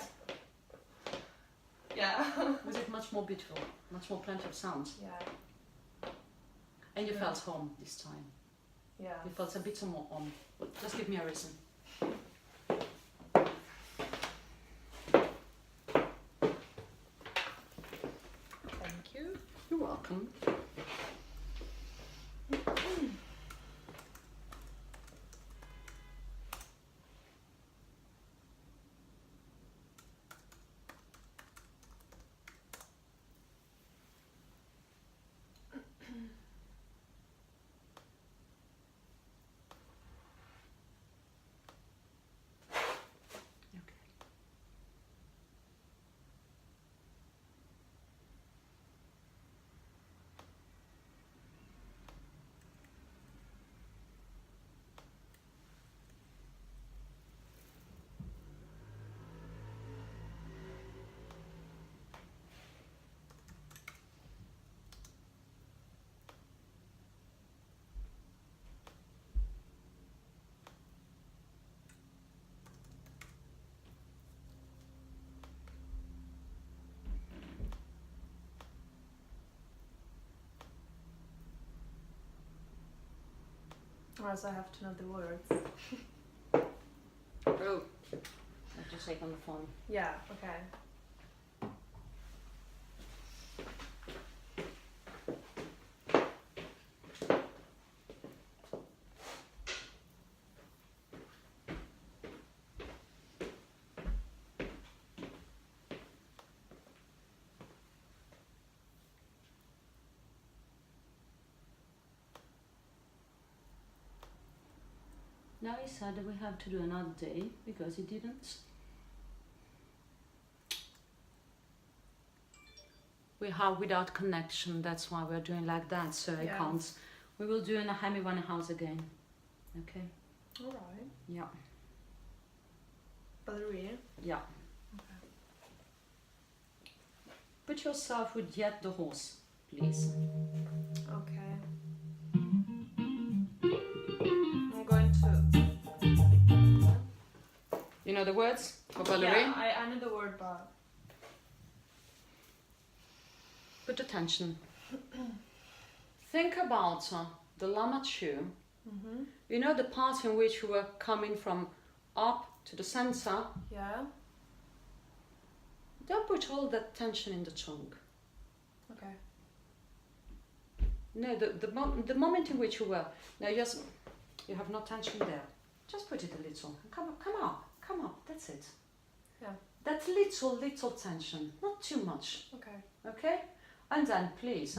Yeah. Was it much more beautiful? Much more plenty of sounds. Yeah. And you felt home this time. Yeah. You felt a bit more home. Just give me a reason. Thank you. You're welcome. Or else I have to know the words. Oh, I have to say it on the phone. Yeah, okay. Now he said that we have to do another day because he didn't. We have without connection, that's why we're doing like that, so I can't. We will do in a Hemi-One house again. Okay? Alright. Yeah. Ballerina? Yeah. Okay. Put yourself with Yet the horse, please. Okay. I'm going to... You know the words for ballerina? Yeah, I know the word, but... Put attention. Think about the Lama Chu. Mm-hmm. You know the part in which you were coming from up to the center? Yeah. Don't put all that tension in the tongue. Okay. No, the moment in which you were, now you have no tension there. Just put it a little. Come up, that's it. Yeah. That little tension, not too much. Okay. Okay? And then please,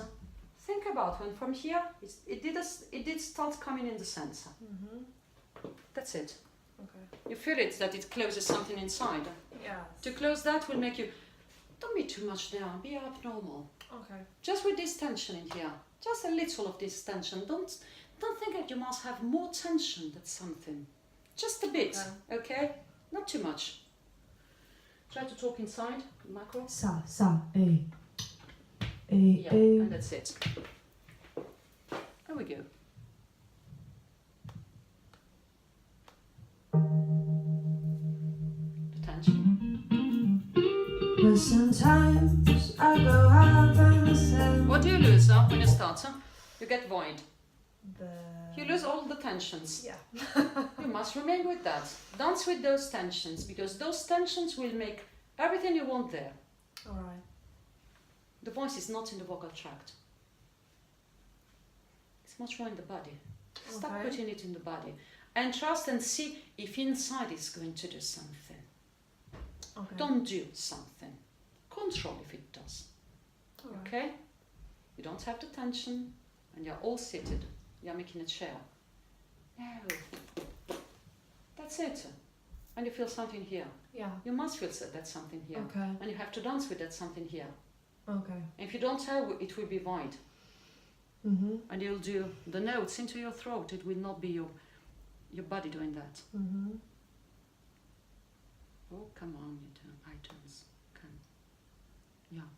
think about when from here, it did start coming in the center. Mm-hmm. That's it. Okay. You feel it, that it closes something inside. Yeah. To close that will make you, don't be too much there, be abnormal. Okay. Just with this tension in here, just a little of this tension. Don't think that you must have more tension than something. Just a bit, okay? Not too much. Try to talk inside, macro. Sa, a. Yeah, and that's it. There we go. The tension. But sometimes I go out by myself. What do you lose when you start? You get void. The... You lose all the tensions. Yeah. You must remain with that. Dance with those tensions, because those tensions will make everything you want there. Alright. The voice is not in the vocal tract. It's much more in the body. Stop Okay. putting it in the body. And trust and see if inside is going to do something. Okay. Don't do something. Control if it does. Alright. Okay? You don't have the tension and you're all seated. You're making a chair. No. That's it. And you feel something here. Yeah. You must feel that something here. Okay. And you have to dance with that something here. Okay. If you don't tell, it will be void. Mm-hmm. And you'll do the notes into your throat. It will not be your body doing that. Mm-hmm. Oh, come on, you do items. Come. Yeah.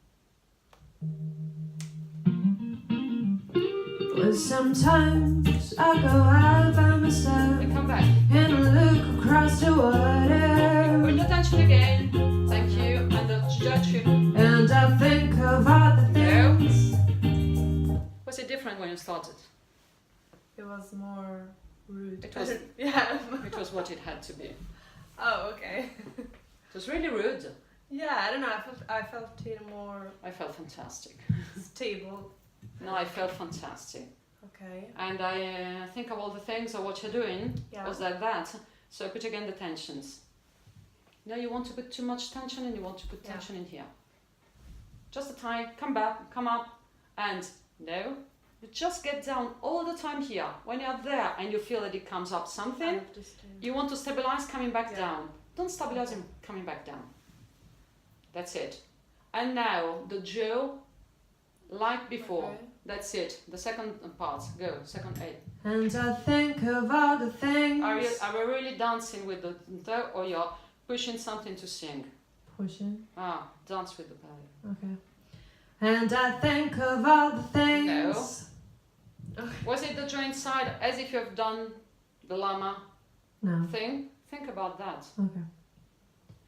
But sometimes I go out by myself And come back. and look across the water. Bring your attention again. Thank you. And the trajectory. And I think of all the things. Was it different when you started? It was more rude. It was. Yeah. It was what it had to be. It Oh, okay. was really rude. Yeah, I don't know. I felt it more I felt fantastic. stable. No, I felt fantastic. Okay. And I think of all the things of what you're doing. Yeah. Was like that. So I put again the tensions. Now you want to put too much tension and you want to put Yeah. tension in here. Just a time, come back, come up, and no. You just get down all the time here. When you're there and you feel that it comes up I something, have to stay. you want to stabilize coming back Yeah. down. Don't stabilize him coming back down. That's it. And now the jaw, like before. Okay. That's it. The second part. Go. Second eight. And I think of all the things. Are we really dancing with the or you're pushing something to sing? Pushing. Dance with the belly. Okay. And I think of all the things. Was it the joint side as if you have done the lama No. thing? Think about that. Okay.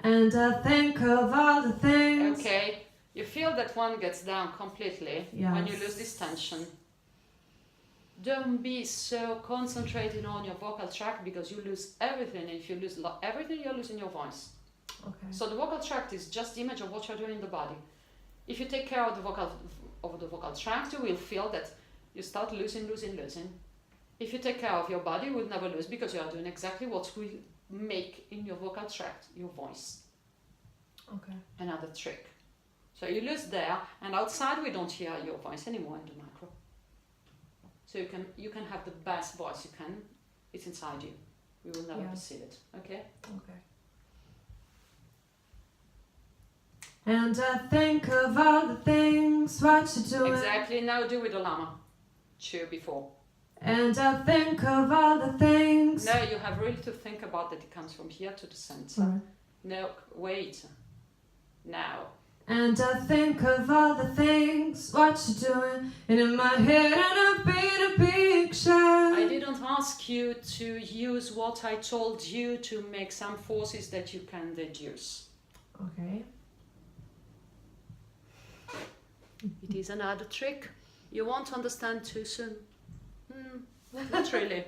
And I think of all the things. Okay. You feel that one gets down completely when you Yes. lose this tension. Don't be so concentrated on your vocal tract because you lose everything. And if you lose everything, you're losing your voice. Okay. So the vocal tract is just the image of what you're doing in the body. If you take care of the vocal tract, you will feel that you start losing. If you take care of your body, you will never lose because you are doing exactly what will make in your vocal tract your voice. Okay. Another trick. So you lose there, and outside we don't hear your voice anymore in the micro. So you can have the best voice you can. It's inside you. We will never see it. Okay? Okay. And I think of all the things what you're doing. Exactly. Now do with the lama. Cheer before. And I think of all the things. No, you have really to think about that it comes from here to the center. Right. No, wait. Now. And I think of all the things what you're doing. And in my head I paint a picture. I didn't ask you to use what I told you to make some forces that you can deduce. Okay. It is another trick. You won't understand too soon. Not really.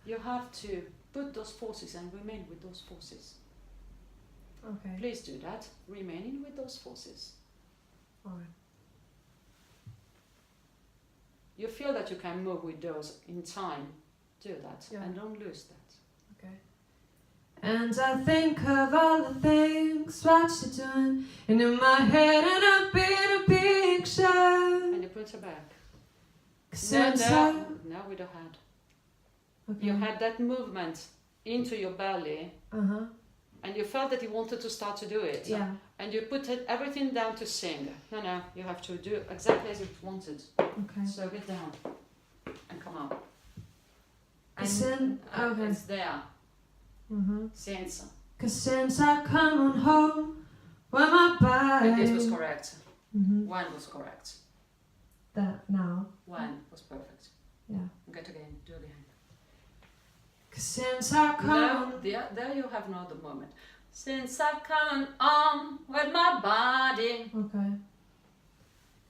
You have to put those forces and remain with those forces. Okay. Please do that. Remaining with those forces. Alright. You feel that you can move with those in time. Do that. Yeah. And don't lose that. Okay. And I think of all the things what you're doing. And in my head I paint a picture. And you put it back. No, with the head. Okay. You had that movement into your belly. Uh-huh. And you felt that you wanted to start to do it. Yeah. And you put everything down to sing. No, you have to do exactly as you wanted. Okay. So get down and come up. Okay. It's there. Mm-hmm. Senza. 'Cause since I come on home, where my body. And this was correct. Mm-hmm. One was correct. That now. One was perfect. Yeah. Get again. Do again. 'Cause since I come No, on. there you have another moment. Since I've come on with my body. Okay.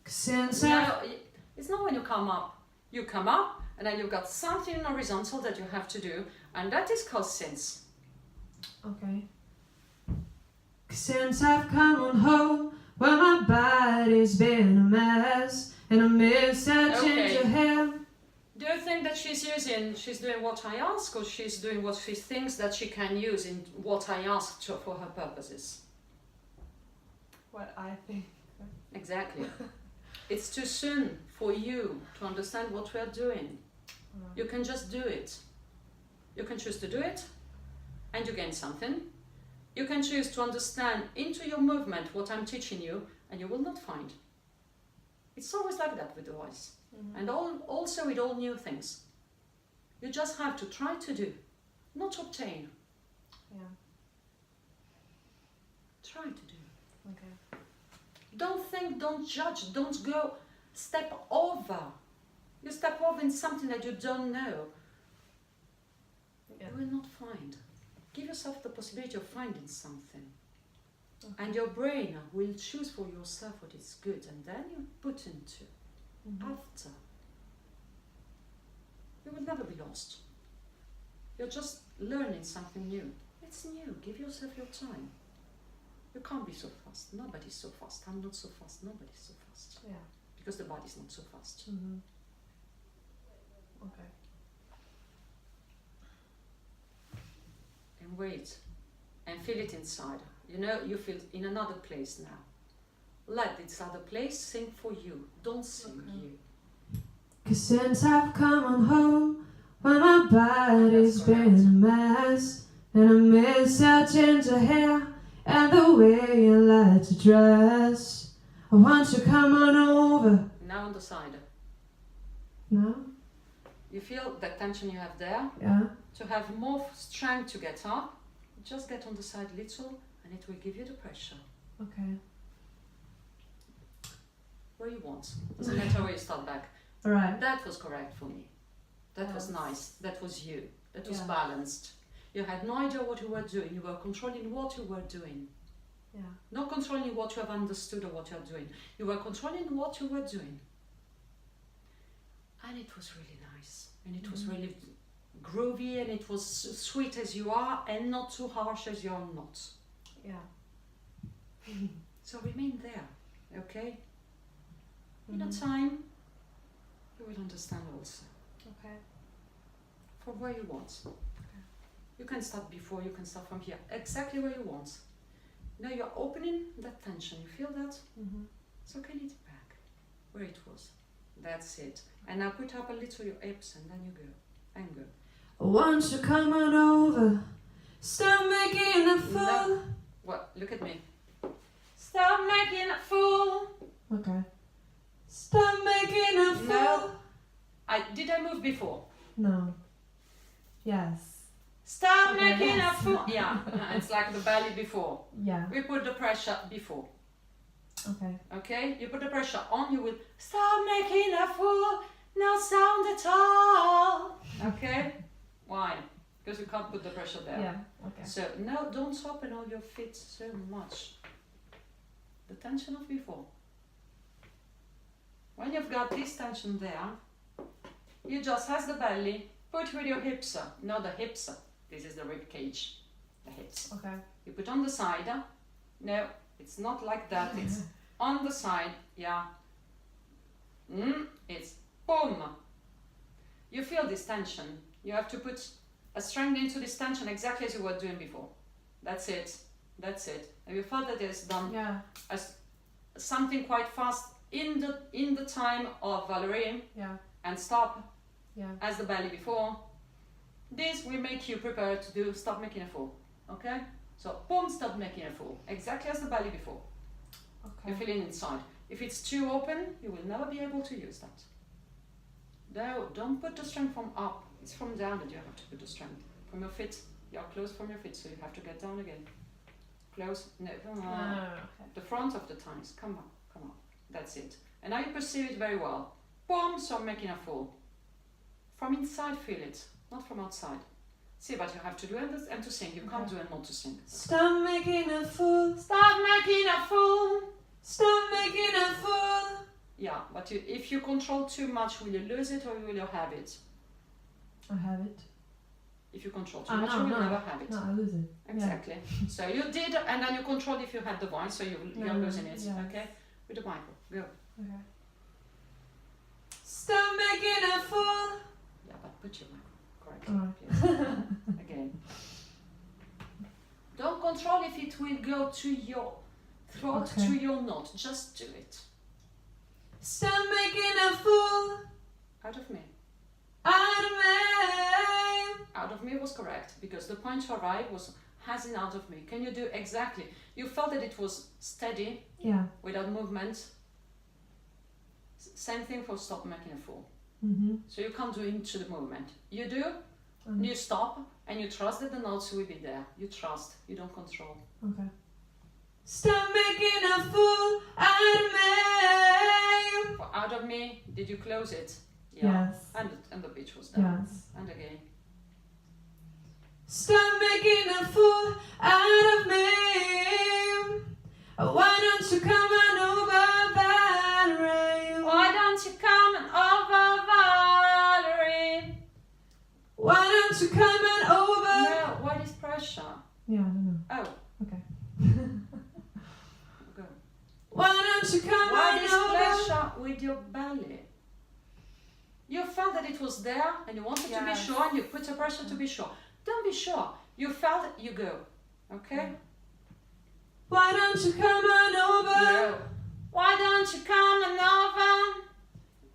'Cause since I. No, it's not when you come up. You come up and then you've got something horizontal that you have to do, and that is called since. Okay. 'Cause since I've come on home, where my body's been a mess, and I miss that ginger hair. Do you think that she's doing what I ask, or she's doing what she thinks that she can use in what I asked for her purposes? What I think. Exactly. It's too soon for you to understand what we are doing. You can just do it. You can choose to do it, and you gain something. You can choose to understand into your movement what I'm teaching you, and you will not find. It's always like that with the voice. Mm-hmm. And also with all new things. You just have to try to do, not obtain. Yeah. Try to do. Okay. Don't think, don't judge, don't go step over. You step over in something that you don't know. Yeah. You will not find. Give yourself the possibility of finding something. Okay. And your brain will choose for yourself what is good, and then you put into after. You will never be lost. You're just learning something new. It's new. Give yourself your time. You can't be so fast. Nobody's so fast. I'm not so fast. Nobody's so fast. Yeah. Because the body's not so fast. Mm-hmm. Okay. And wait. And feel it inside. You know, you feel in another place now. Let this other place sing for you. Don't sing you. 'Cause since I've come on home, where my body's been a mess, and I miss that ginger hair and the way you like to dress. I want you to come on over. Now on the side. No? You feel that tension you have there. Yeah? To have more strength to get up, just get on the side little, and it will give you the pressure. Okay. Where you want. Doesn't matter where you start back. Alright. That was correct for me. That was nice. That was you. That was balanced. You had no idea what you were doing. You were controlling what you were doing. Yeah. Not controlling what you have understood or what you are doing. You were controlling what you were doing. And it was really nice. And it was really groovy, and it was sweet as you are and not too harsh as you are not. Yeah. So remain there, okay? In a time, you will understand also. Okay. For where you want. You can start before, you can start from here. Exactly where you want. Now you're opening that tension. You feel that? So can it back where it was. That's it. And now put up a little your hips, and then you go. And go. Won't you come on over? Stop making a fool. No. What? Look at me. Stop making a fool. Okay. Stop making a fool. No. Did I move before? No. Yes. Stop Okay, making yes. a fool. Yeah. It's like the belly before. Yeah. We put the pressure before. Okay. Okay? You put the pressure on, you will stop making a fool. No sound at all. Okay? Why? Because you can't put the pressure there. Yeah. Okay. So now don't open all your feet so much. The tension of before. When you've got this tension there, you just has the belly, put with your hips, not the hips. This is the rib cage, the hips. Okay. You put on the side. No, it's not like that. It's on the side. Yeah. It's boom. You feel this tension. You have to put a strength into this tension exactly as you were doing before. That's it. That's it. Have you felt that it's done Yeah. as something quite fast in the time of Valerie, Yeah. and stop Yeah. as the belly before. This will make you prepared to do stop making a fool. Okay? So boom, stop making a fool. Exactly as the belly before. Okay. You're feeling inside. If it's too open, you will never be able to use that. No, don't put the strength from up. It's from down that you have to put the strength. From your feet. You're close from your feet, so you have to get down again. Close. No. Okay. The front of the thighs. Come up. Come up. That's it. And now you perceive it very well. Boom, stop making a fool. From inside, feel it. Not from outside. See what you have to do and to sing. You can't do and not to sing. Stop making a fool. Stop making a fool. Stop making a fool. Yeah, but if you control too much, will you lose it or will you have it? I have it. If you control too much, you will never have it. No, I lose it. Exactly. So you did, and then you control if you have the voice, so you're losing it. Yeah. Okay? With the Bible. Go. Okay. Stop making a fool. Yeah, but put your mic correctly. Alright. Please. Again. Don't control if it will go to your throat, Okay. to your note. Just do it. Stop making a fool Out of me. out of me. Out of me was correct, because the point to arrive was has in out of me. Can you do exactly? You felt that it was steady, Yeah. without movement. Same thing for stop making a fool. So you can't do into the movement. You do, you stop, and you trust that the notes will be there. You trust, you don't control. Okay. Stop making a fool out of me. For out of me, did you close it? Yeah. Yes. And the pitch was down. Yes. And again. Stop making a fool out of me. Why don't you come on over, Valerie? Why don't you come over, Valerie? Why don't you come on over? No, what is pressure? Yeah, I don't know. Oh, Okay. go. Why don't you come Why on this over? pressure with your belly? You felt that it was there and you wanted to be Yes. sure and you put the pressure to be sure. Don't be sure. You felt it, you go. Okay? Why don't you come on over? No. Why don't you come on over?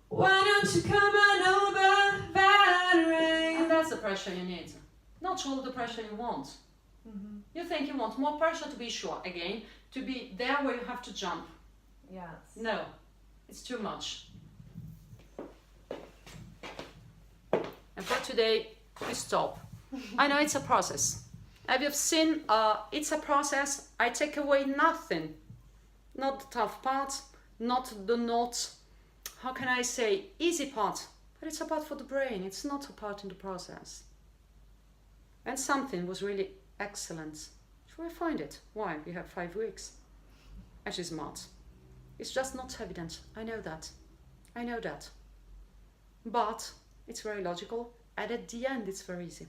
Why don't you come on over, Valerie? And that's the pressure you need. Not all the pressure you want. You think you want more pressure to be sure, again, to be there where you have to jump. Yes. No, it's too much. And for today, we stop. I know it's a process. Have you seen, it's a process. I take away nothing. Not the tough part, not the not, how can I say, easy part. But it's a part for the brain. It's not a part in the process. And something was really excellent. Shall I find it? Why? We have 5 weeks. And she's smart. It's just not evident. I know that. I know that. but it's very logical, and at the end it's very easy.